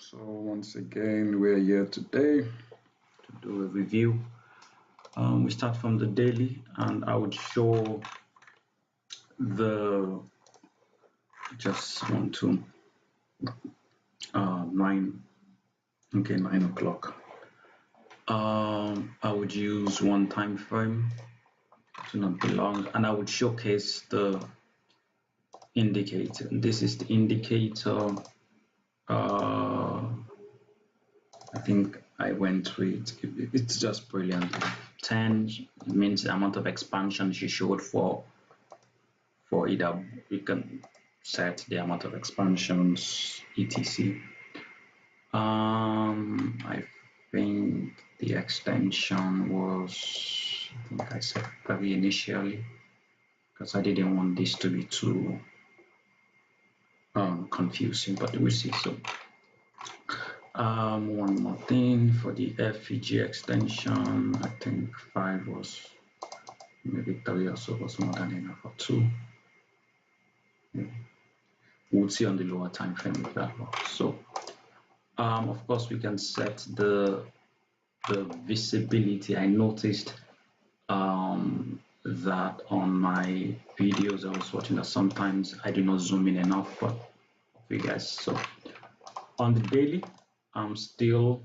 So once again, we're here today to do a review. We start from the daily, and I would show the just 1 to 9. Okay, 9 o'clock. I would use one time frame to not be long, and I would showcase the indicator. This is the indicator. I think I went through it. It's just brilliant. 10 means the amount of expansion she showed for either. We can set the amount of expansions, etc. I think the extension was, I think I set 3 initially because I didn't want this to be too confusing, but we'll see. So one more thing for the KFCq extension, I think 5 was, maybe 3 or so was more than enough, or 2. We'll see on the lower time frame if that works. So of course we can set the visibility. I noticed that on my videos I was watching that sometimes I do not zoom in enough, but for you guys. So on the daily, I'm still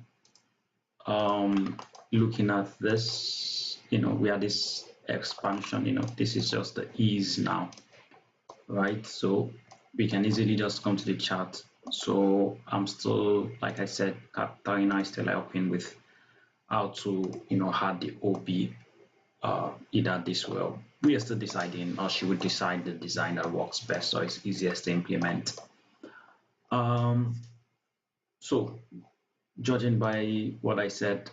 looking at this. We had this expansion. This is just the ease now, right? So we can easily just come to the chart. So I'm still, like I said, Katarina is still helping with how to add the OB either this way. We are still deciding, or she would decide the design that works best, so it's easiest to implement. So judging by what I said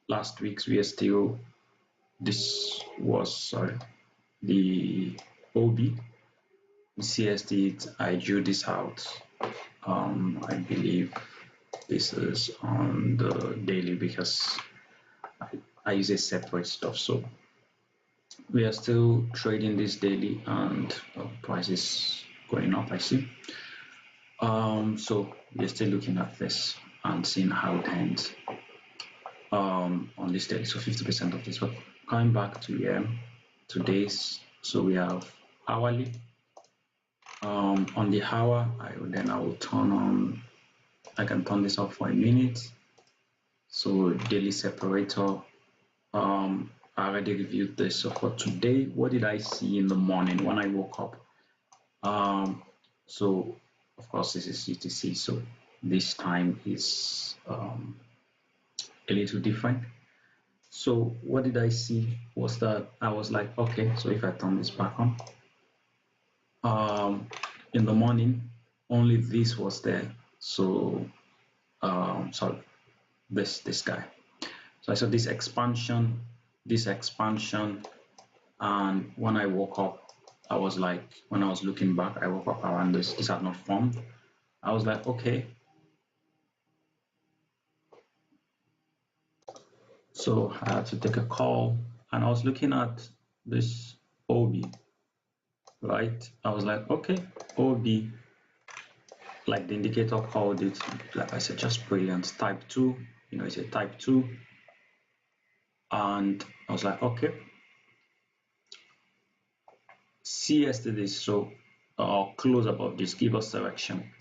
last week, we are still, this was the OB. CST, I drew this out. I believe this is on the daily because I use a separate stuff. So we are still trading this daily, and price is going up, I see. So we're still looking at this and seeing how it ends on this daily. So 50% of this. But coming back to here, today's, so we have hourly. On the hour, I will turn on, I can turn this off for a minute. So daily separator, I already reviewed this. So for today, what did I see in the morning when I woke up? So of course this is UTC, so this time is a little different. So what did I see was that I was like, okay, so if I turn this back on, in the morning only this was there. So sorry, this guy. So I saw this expansion, and when I woke up, I was like, when I was looking back, I woke up around this had not formed. I was like, okay. So I had to take a call, and I was looking at this OB, right? I was like, okay, OB, like the indicator called it, like I said, just brilliant. Type 2, it's a type 2. And I was like, okay, see yesterday, so close above this, give us direction.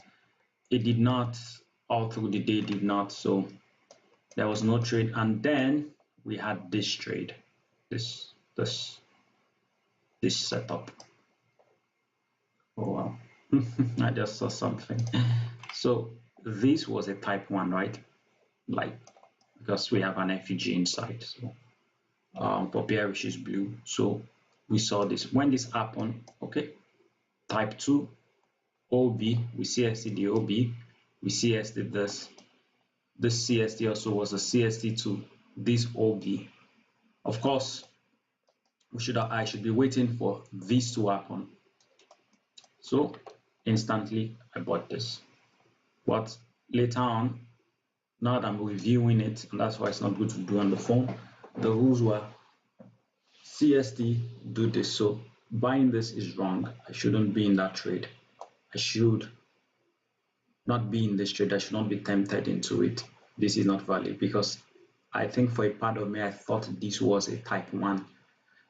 It did not, all through the day did not, so there was no trade. And then we had this trade, this setup. Oh wow. I just saw something. So this was a type 1, right? Like, because we have an FEG inside, so Poppy which is blue. So we saw this when this happened. Okay, type 2 OB, we CST the OB, we CST this CST also was a CST to this OB. Of course, I should be waiting for this to happen. So instantly I bought this. But later on, now that I'm reviewing it, and that's why it's not good to do on the phone, the rules were CST do this. So buying this is wrong. I shouldn't be in that trade. I should not be in this trade. I should not be tempted into it. This is not valid because I think for a part of me, I thought this was a type 1.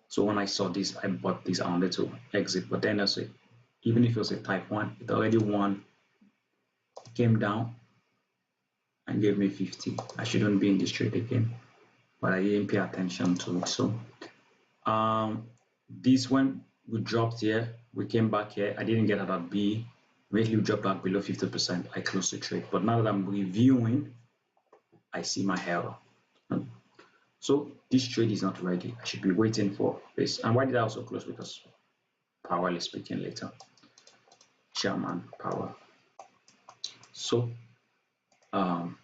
So when I saw this, I bought this. I wanted to exit. But then also, even if it was a type 1, it already won, came down, and gave me 50. I shouldn't be in this trade again. But I didn't pay attention to it. So this when we dropped here, we came back here. I didn't get out of B. Immediately we dropped back below 50%. I closed the trade. But now that I'm reviewing, I see my error. So this trade is not ready. I should be waiting for this. And why did I also close? Because Powell is speaking later. Chairman Powell. So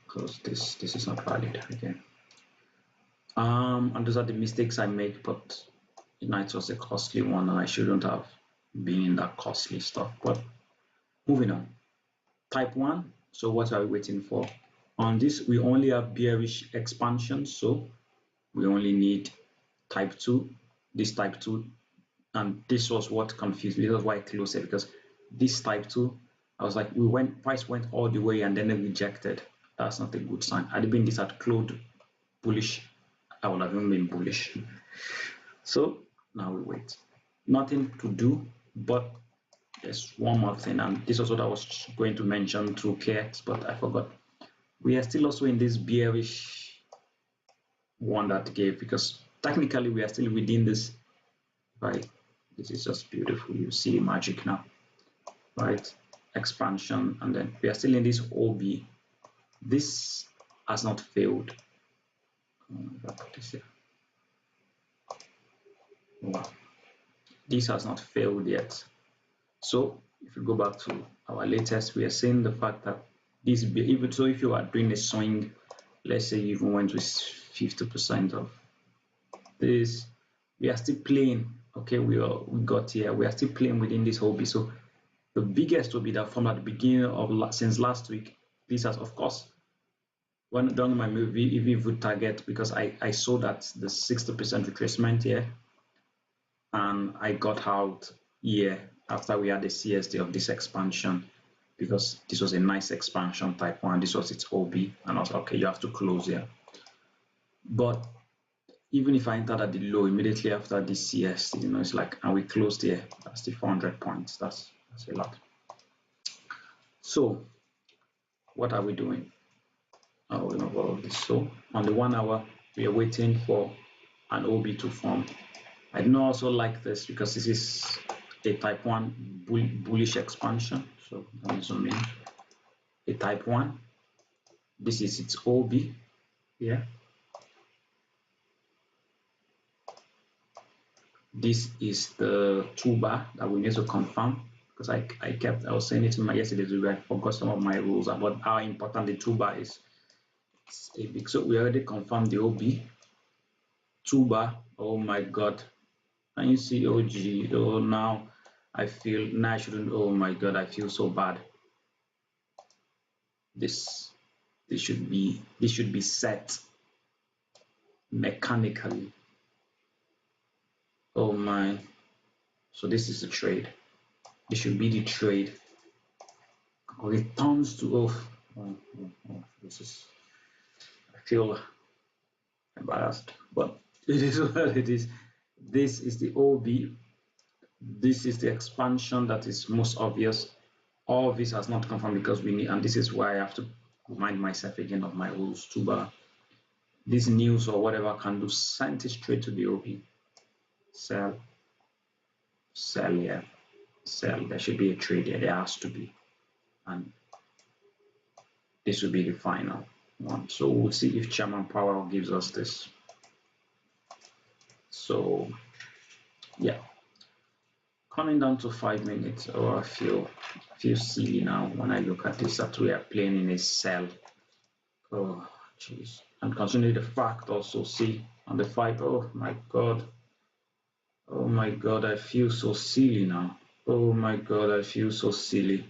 close this. This is not valid again. And those are the mistakes I made, but it was a costly one and I shouldn't have been in that costly stuff. But moving on. Type 1. So what are we waiting for? On this, we only have bearish expansion, so we only need type 2, this type 2, and this was what confused me. This was why I closed it, because this type 2, I was like, price went all the way and then it rejected. That's not a good sign. Had it been this had closed bullish, I would have even been bullish. So now we wait. Nothing to do, but there's one more thing, and this was what I was going to mention through KX, but I forgot. We are still also in this bearish one that gave, because technically we are still within this, right? This is just beautiful. You see the magic now, right? Expansion, and then we are still in this OB. This has not failed. I'll put this here. Wow. This has not failed yet. So if you go back to our latest, we are seeing the fact that this, even so, if you are doing a swing, let's say you even went with 50% of this, we are still playing. Okay, we got here. We are still playing within this hobby. So the biggest will be that from at the beginning of since last week, this has, of course, when done my movie, if we target, because I saw that the 60% retracement here, and I got out here after we had the CSD of this expansion, because this was a nice expansion type 1. This was its OB, and I was like, okay, you have to close here. But even if I entered at the low immediately after this CSD, you know, it's like, and we closed here, that's the 400 points. That's a lot. So what are we doing? We'll know all of this. So on the 1 hour, we are waiting for an OB to form. I do also like this because this is a type 1 bullish expansion. So let me zoom in. A type 1. This is its OB. Yeah. This is the 2 bar that we need to confirm, because I was saying it in my yesterday's video. I forgot some of my rules about how important the 2 bar is. It's a big, so we already confirmed the OB. 2 bar. Oh my god. Can you see OG? Oh, now I shouldn't. Oh my god, I feel so bad. This should be set mechanically. Oh my. So this is the trade. This should be the trade. Returns to this is, I feel embarrassed, but it is what it is. This is the OB. This is the expansion that is most obvious. All of this has not confirmed because we need, and this is why I have to remind myself again of my rules. 2 bar. This news or whatever can do, send it straight to the OB. Sell, yeah, sell. There should be a trade here. There has to be, and this will be the final one. So we'll see if Chairman Powell gives us this. So yeah, coming down to 5 minutes. Oh, I feel silly now when I look at this, that we are playing in a sell. Oh jeez. And considering the fact also, see on the 5, oh my god, I feel so silly now. Oh my god, I feel so silly.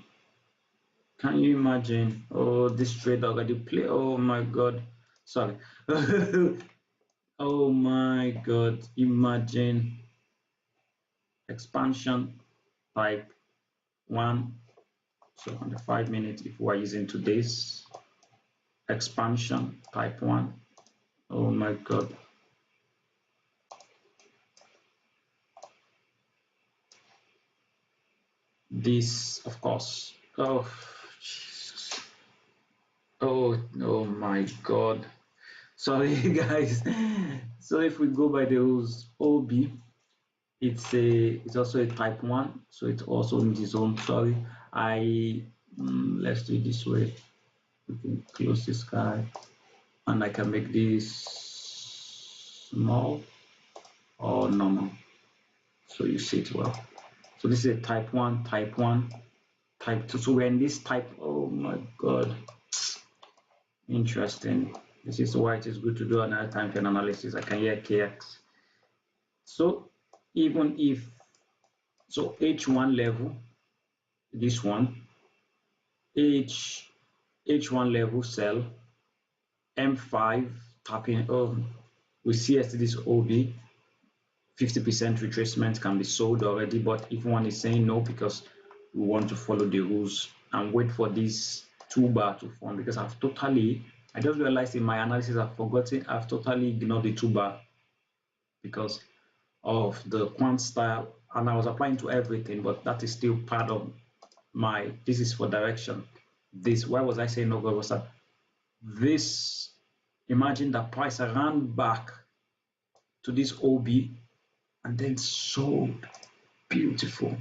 Can you imagine? Oh, this trade already play. Oh my god, sorry. Oh my god, imagine expansion type 1 So on the 5 minutes, if we're using today's expansion type 1, oh my god, this of course, oh Jesus, oh my god, sorry guys. So if we go by the rules, OB, it's also a type 1, so it also needs its own. Sorry, let's do it this way. We can close this guy, and I can make this small or normal, so you see it well. So this is a type 1, type 1, type 2. So we're in this type. Oh my god, interesting. This is why it is good to do another time frame analysis. I can hear KX. So even if so, H1 level, this one, H1 level sell, M5 tapping. Oh, we see as this OB, 50% retracement can be sold already, but if one is saying no because we want to follow the rules and wait for this two-bar to form, because I just realized in my analysis I've totally ignored the two-bar because of the quant style, and I was applying to everything, but that is still part of my, this is for direction. This, why was I saying no? Was that this, imagine the price ran back to this OB and then sold. Beautiful.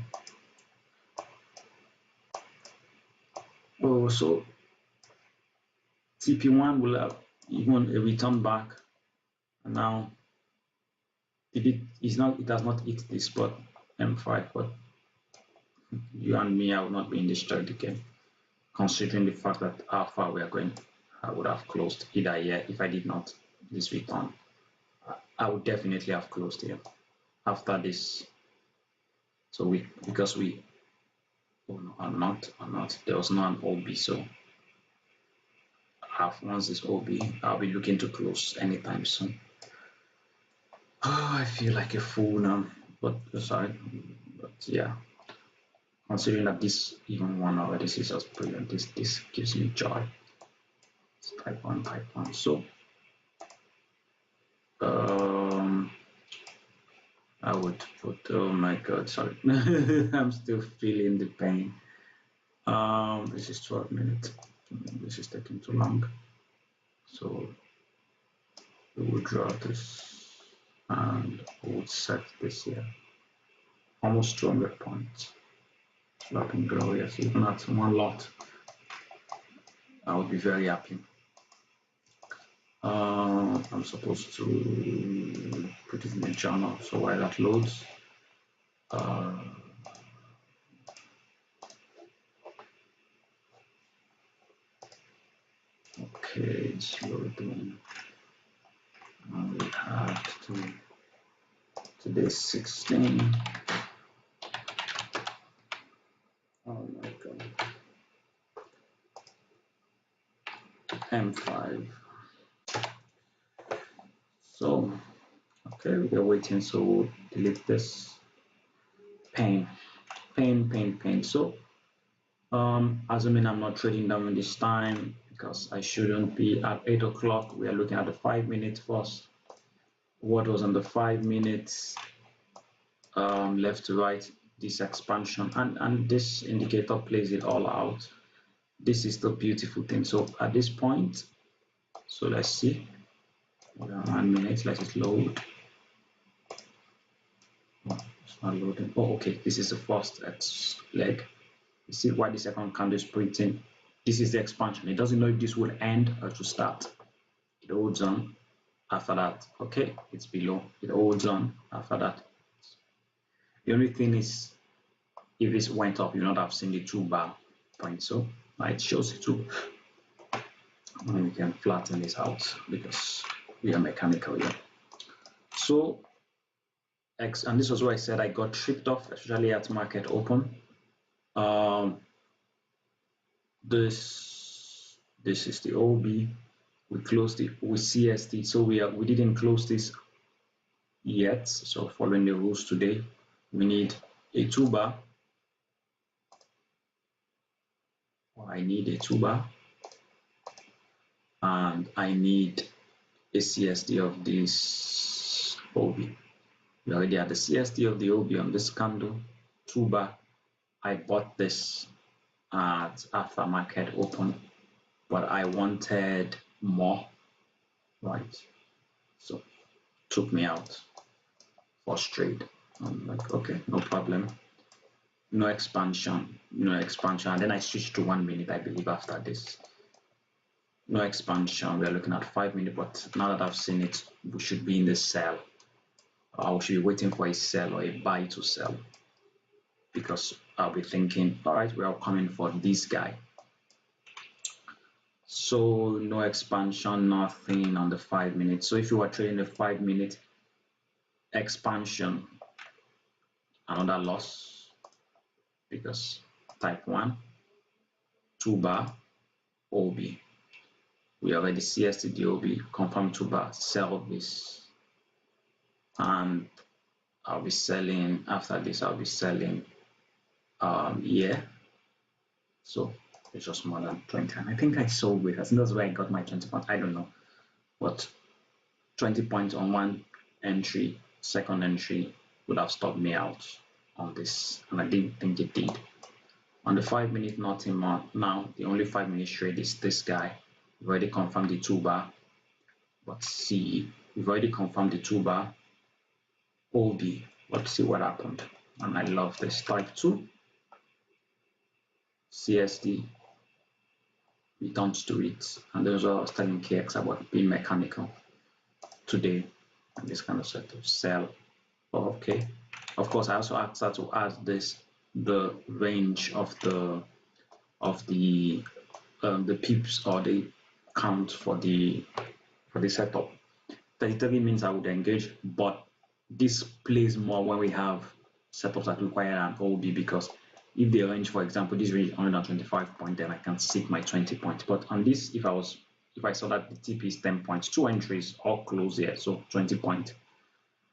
Oh, so TP1 will have even a return back, and now it has not hit this spot M5, but you and me, I will not be in this trade again, considering the fact that how far we are going. I would have closed either here. If I did not this return, I would definitely have closed here after this. So because we, oh no, I'm not, there was no an OB, so once this OB, I'll be looking to close anytime soon. Oh, I feel like a fool now, but yeah, considering that this even 1 hour, this is just brilliant. This gives me joy. It's type 1. So I would put, oh my god, sorry. I'm still feeling the pain. This is 12 minutes. This is taking too long. So we will draw this and we would set this here. Almost 200 points. Looking glorious. Even at one lot, I would be very happy. I'm supposed to put it in the journal, so while that loads, okay, it's loading. We have to today's 16. Oh my god. M5. So okay, we are waiting, so we'll delete this. Pain. So assuming I'm not trading down this time because I shouldn't be at 8 o'clock. We are looking at the 5 minutes first. What was on the 5 minutes, left to right, this expansion, and this indicator plays it all out. This is the beautiful thing. So at this point, so let's see, 1 minute, let it load. Oh, it's not loading. Oh, okay, this is the first leg. You see why the second candle is printing. This is the expansion. It doesn't know if this will end or to start. It holds on. After that, okay, it's below. It holds on. After that, the only thing is, if this went up, you would not have seen the two-bar point. So now it shows it too. And we can flatten this out because we are mechanical here. So and this was why I said I got tripped off, especially at market open. This is the OB. We closed it with CST, so we didn't close this yet. So following the rules today, we need a two-bar. I need a 2-bar, and I need a CSD of this OB. We already had the CSD of the OB on this candle, 2-bar. I bought this at after market open, but I wanted more, right? So took me out for trade. I'm like, okay, no problem. No expansion, and then I switched to 1 minute, I believe, after this. No expansion, we're looking at 5 minutes, but now that I've seen it, we should be in the sell. I should be waiting for a sell or a buy to sell, because I'll be thinking, all right, we are coming for this guy. So no expansion, nothing on the 5 minutes. So if you are trading the 5 minute expansion, another loss, because type 1, 2-bar, OB. We already CST the OB, confirm 2-bar, sell this. And I'll be selling, after this, I'll be selling here. So it's just more than 20. And I think I sold with, I think that's where I got my 20 points. I don't know. But 20 points on one entry, second entry would have stopped me out on this. And I didn't think it did. On the 5 minute, nothing more. Now, the only 5 minute trade is this guy. We've already confirmed the 2-bar. But see, we've already confirmed the 2-bar. OB. Let's see what happened. And I love this. Type 2. CSD. Returns to it. And there's what I was telling KX about being mechanical today. And this kind of setup. Sell. Okay. Of course, I also asked her to add this, the range of the pips or the count for the setup. 33 means I would engage, but this plays more when we have setups that require an OB, because if the range, for example, this range 125 points, then I can seek my 20 points. But on this, if I saw that the TP is 10 points, 2 entries all close here, so 20 points.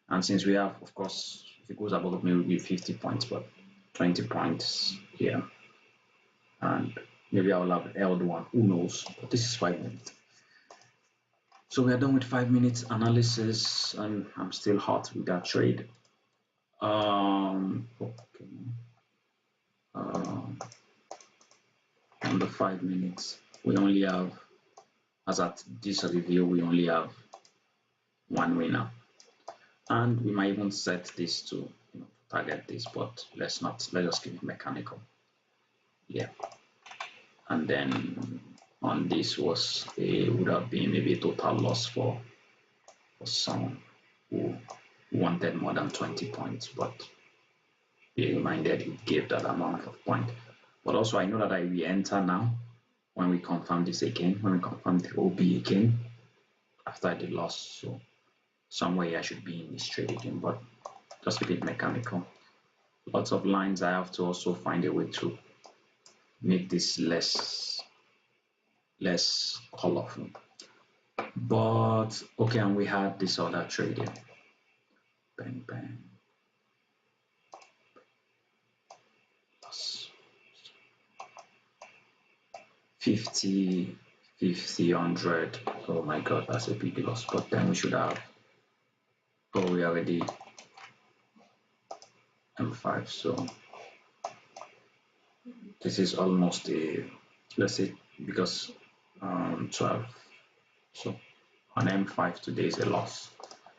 And since we have, of course, if it goes above me, it will be 50 points, but 20 points here. And maybe I will have held one, who knows? But this is 5 minutes. So we are done with 5 minutes analysis, and I'm still hot with that trade. Okay. On the 5 minutes, we only have, as at this review, we only have one winner, and we might even set this to target this, but let's just keep it mechanical. Yeah, and then on this would have been maybe a total loss for someone who wanted more than 20 points, but be reminded he gave that amount of points. But also I know that I will enter now when we confirm this again, when we confirm the OB again after the loss. So somewhere I should be in this trade again, but just keep it mechanical. Lots of lines. I have to also find a way to make this less colorful. But okay, and we had this other trade here. Bang bang. 50, 100. Oh my god, that's a big loss. But then we should have, we already M5, so this is almost a, let's say, because 12, so on M5 today is a loss,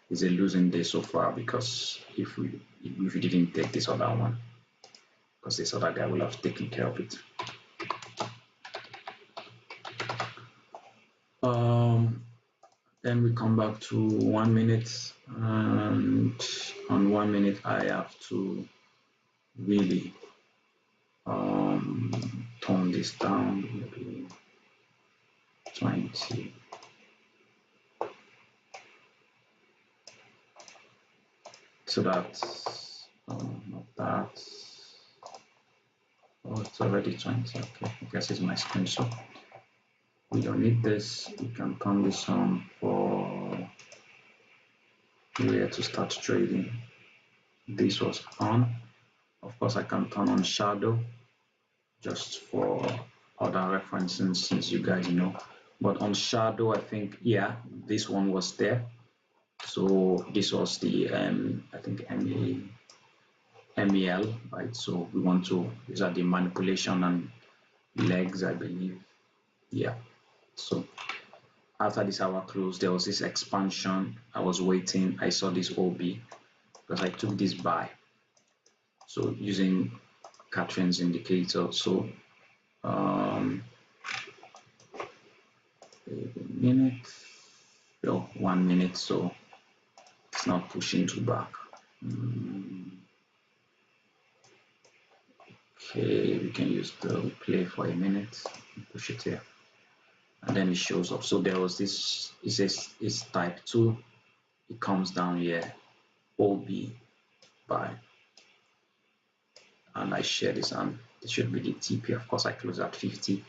is a losing day so far, because if we didn't take this other one, because this other guy will have taken care of it. Then we come back to 1 minute, and on 1 minute I have to really tone this down, maybe 20. So that's not that. Oh, it's already 20. Okay, I guess it's my screen. So we don't need this. We can turn this on for where to start trading. This was on. Of course, I can turn on shadow just for other referencing since you guys know. But on shadow, I think, yeah, this one was there. So this was the I think MEL, right? So we want to, these are the manipulation and legs, I believe. Yeah. So after this hour closed, there was this expansion. I was waiting. I saw this OB because I took this buy. So using Catherine's indicator. So a minute, oh, 1 minute. So it's not pushing too back. Okay, we can use the replay for a minute. Push it here. And then it shows up. So there was this, it says it's type 2, it comes down here, OB by, and I share this, and it should be the TP. Of course I closed at 50,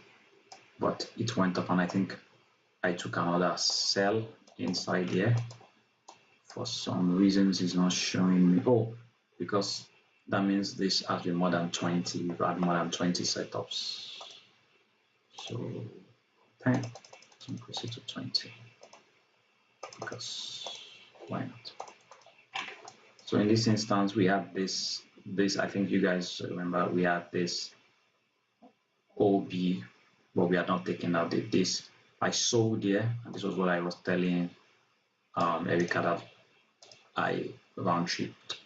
but it went up, and I think I took another sell inside here. For some reasons it's not showing me, oh, because that means this has been more than 20, we've had more than 20 setups. So 10, increase it to 20, because why not? So in this instance, we have this, I think you guys remember, we have this OB, but we are not taking out this. I sold here, and this was what I was telling Erica, that I round tripped.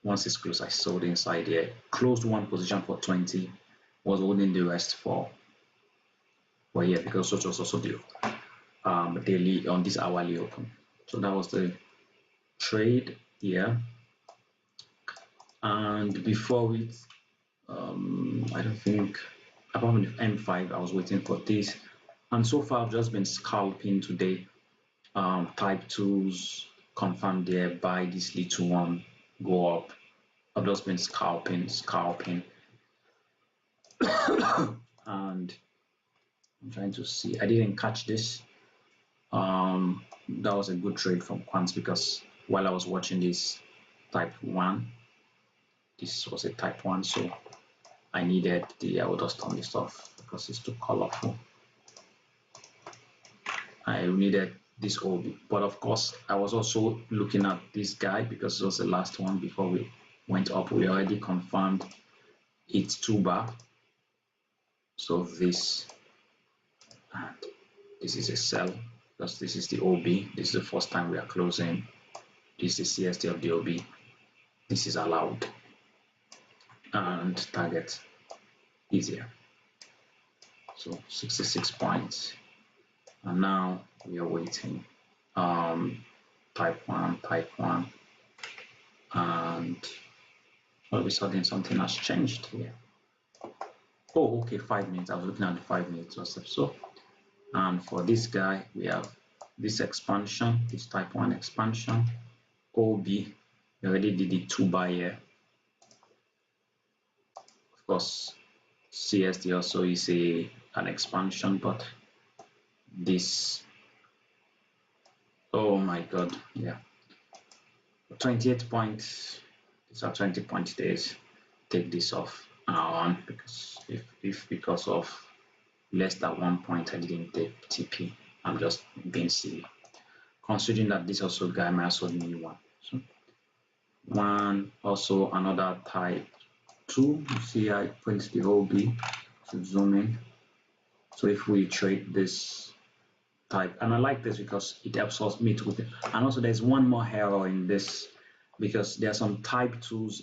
Once it's closed, I sold inside here, closed one position for 20, was holding the rest for here, because it was also the daily on this hourly open. So that was the trade here. And before it, I don't think, apart from the M5, I was waiting for this. And so far, I've just been scalping today. Type 2s confirmed there, buy this little one, go up. I've just been scalping. And I'm trying to see, I didn't catch this. That was a good trade from Quants, because while I was watching this type 1, this was a type 1, so I needed the, I will just turn this off because it's too colorful. I needed this OB, but of course I was also looking at this guy because it was the last one before we went up. We already confirmed it's 2 bar, so this, and this is a sell because this is the OB. This is the first time we are closing. This is CST of the OB. This is allowed, and target easier. So 66 points, and now we are waiting. Type 1, and all of a sudden something has changed here. Oh, okay, 5 minutes. I was looking at the 5 minutes or so. And for this guy, we have this expansion, this type 1 expansion, OB. We already did the 2 bar here. Of course, CST also is an expansion, but this, oh my god, yeah, 28 points. These are 20 point days. Take this off on, because if because of less than 1 point I didn't take TP, I'm just being silly, considering that this also guy might also need one. So one, also another type 2. You see I print the OB to zoom in. So if we trade this type, and I like this because it helps us meet with it. And also there's one more error in this, because there are some type 2s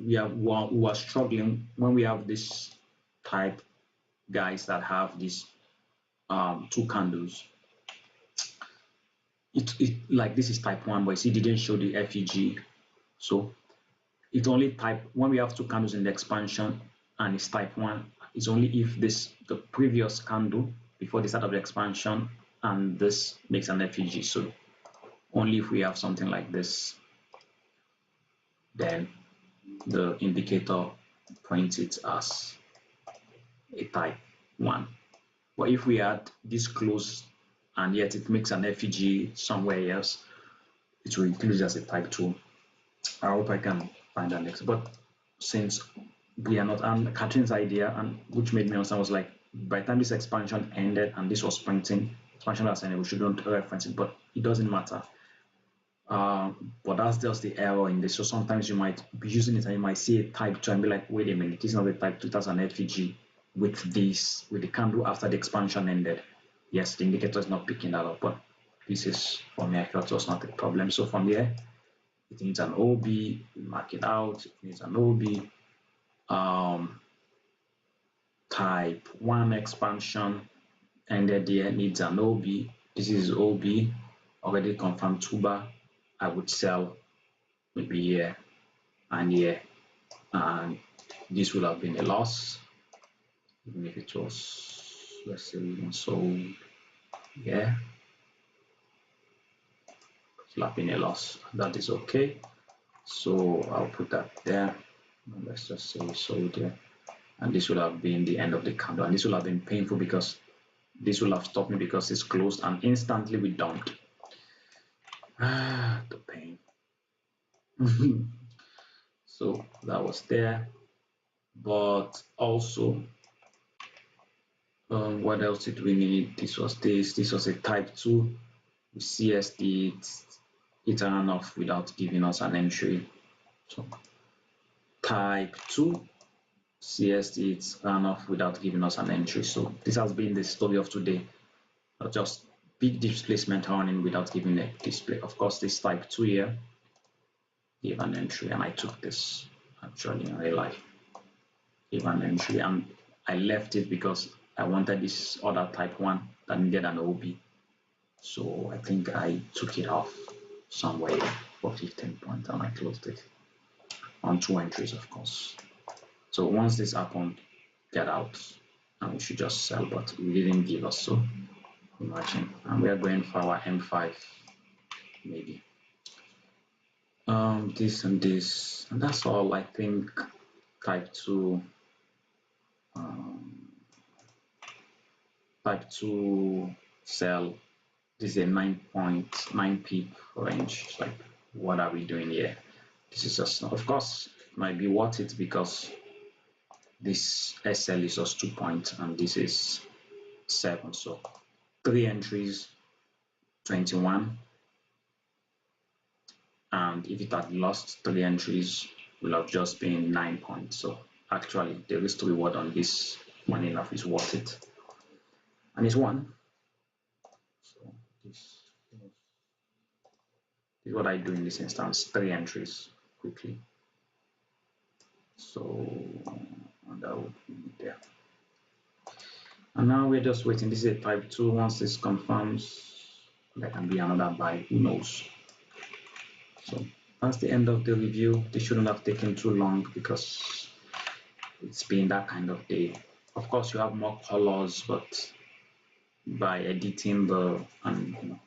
we are struggling when we have this type guys that have these 2 candles. It like this is type 1, but you see it didn't show the FEG. So it only type, when we have 2 candles in the expansion and it's type 1, it's only if the previous candle before the start of the expansion and this makes an FEG. So only if we have something like this, then the indicator points it as a type 1. But if we add this close and yet it makes an FEG somewhere else, it will include as a type 2. I hope I can find that next. But since we are not, and Catherine's idea, and which made me understand, was like, by the time this expansion ended and this was printing, expansion has ended, we shouldn't reference it, but it doesn't matter. But that's just the error in this. So sometimes you might be using it and you might see a type 2 and be like, wait a minute, this is not the type 2, that's an FEG with this, with the candle after the expansion ended. Yes, the indicator is not picking that up, but this is, for me, I felt it was not a problem. So from here, it needs an OB, we mark it out, it needs an OB. Type 1 expansion ended there, needs an OB. This is OB, already confirmed 2 bar. I would sell maybe here and here, and this would have been a loss, even if it was, let's say, even sold here, it would have been a loss. That is okay. So I'll put that there. Let's just say sold there, and this would have been the end of the candle, and this would have been painful because this will have stopped me because it's closed and instantly we dumped. The pain. So that was there, but also what else did we need? This was a type 2 with CSD. It ran off without giving us an entry. So type 2 CSD, it ran off without giving us an entry. So this has been the story of today. Just big displacement running without giving a display. Of course, this type 2 here gave an entry, and I took this actually in real life. Gave an entry, and I left it because I wanted this other type 1 that needed an OB. So I think I took it off somewhere for 15 points and I closed it on 2 entries, of course. So once this happened, get out, and we should just sell, but we didn't give us, so imagine. And we are going for our M5 maybe. This and this, and that's all. I think type 2 sell. This is a 9.9 pip range. It's like, what are we doing here? This is just, of course, it might be worth it because this SL is just 2 points and this is 7, so 3 entries, 21, and if it had lost 3 entries, it would have just been 9 points. So actually the risk to reward on this one enough is worth it, and it's 1. So this is what I do in this instance, 3 entries quickly. So and that would be there. And now we're just waiting. This is a type 2. Once this confirms, there can be another buy, who knows. So that's the end of the review. This shouldn't have taken too long because it's been that kind of day. Of course, you have more colors, but by editing and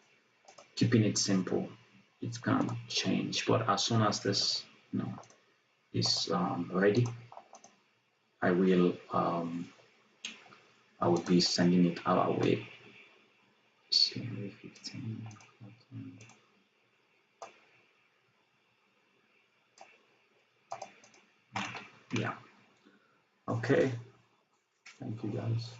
keeping it simple, it can change. But as soon as this is ready, I will be sending it our way. 15. Yeah. Okay. Thank you, guys.